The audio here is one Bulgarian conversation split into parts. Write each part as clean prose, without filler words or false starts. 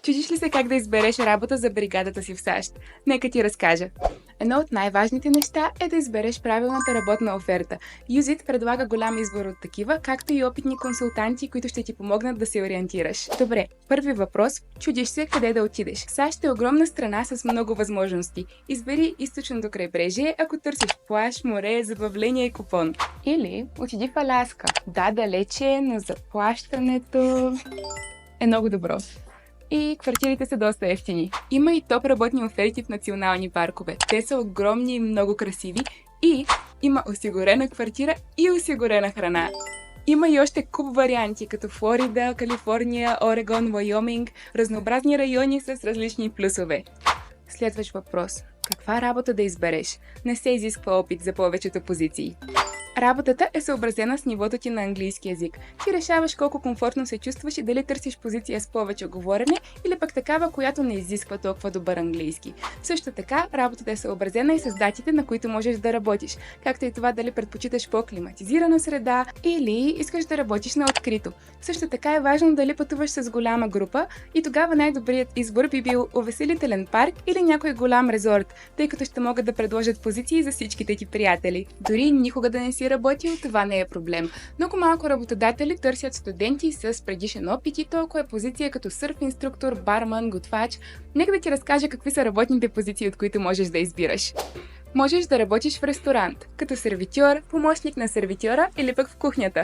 Чудиш ли се как да избереш работа за бригадата си в САЩ? Нека ти разкажа. Едно от най-важните неща е да избереш правилната работна оферта. Юзит предлага голям избор от такива, както и опитни консултанти, които ще ти помогнат да се ориентираш. Добре, първи въпрос. Чудиш се къде да отидеш. САЩ е огромна страна с много възможности. Избери източното крайбрежие, ако търсиш плаж, море, забавление и купон. Или отиди в Аляска. Да, далече, но заплащането е много добро. И квартирите са доста ефтини. Има и топ работни оферти в национални паркове. Те са огромни и много красиви и има осигурена квартира и осигурена храна. Има и още куп варианти, като Флорида, Калифорния, Орегон, Вайоминг, разнообразни райони с различни плюсове. Следващ въпрос. Каква работа да избереш? Не се изисква опит за повечето позиции. Работата е съобразена с нивото ти на английски език. Ти решаваш колко комфортно се чувстваш и дали търсиш позиция с повече говорене или пък такава, която не изисква толкова добър английски. Също така, работата е съобразена и с датите, на които можеш да работиш, както и това дали предпочиташ по-климатизирана среда или искаш да работиш на открито. Също така е важно дали пътуваш с голяма група и тогава най-добрият избор би бил увеселителен парк или някой голям резорт, тъй като ще могат да предложат позиции за всичките ти приятели. Дори никога да не си работил, това не е проблем. Много малко работодатели търсят студенти с предишен опит и толкова е позиция като сърф инструктор, барман, готвач. Нека да ти разкажа какви са работните позиции, от които можеш да избираш. Можеш да работиш в ресторант, като сервитьор, помощник на сервитьора или пък в кухнята.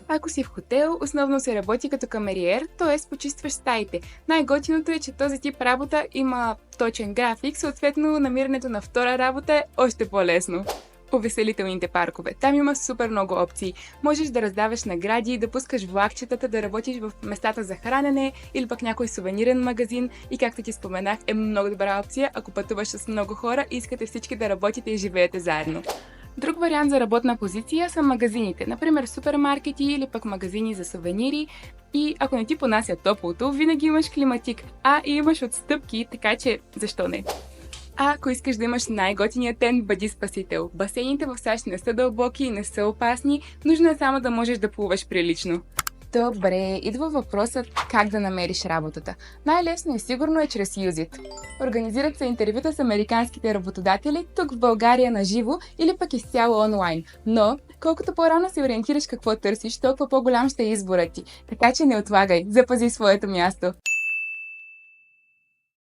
Ако си в хотел, основно се работи като камериер, т.е. почистваш стаите. Най-готиното е, че този тип работа има точен график, съответно намирането на втора работа е още по-лесно. Увеселителните паркове. Там има супер много опции. Можеш да раздаваш награди, да пускаш влакчетата, да работиш в местата за хранене или пък някой сувенирен магазин и както ти споменах е много добра опция, ако пътуваш с много хора и искате всички да работите и живеете заедно. Друг вариант за работна позиция са магазините, например супермаркети или пък магазини за сувенири и ако не ти понася топлото, винаги имаш климатик, и имаш отстъпки, така че защо не? Ако искаш да имаш най-готиния тент, бъди спасител. Басейните в САЩ не са дълбоки и не са опасни, нужно е само да можеш да плуваш прилично. Добре, идва въпросът как да намериш работата. Най-лесно и сигурно е чрез Юзит. Организират се интервюта с американските работодатели тук в България на живо или пък изцяло онлайн. Но, колкото по-рано се ориентираш какво търсиш, толкова по-голям ще е изборът ти. Така че не отлагай, запази своето място.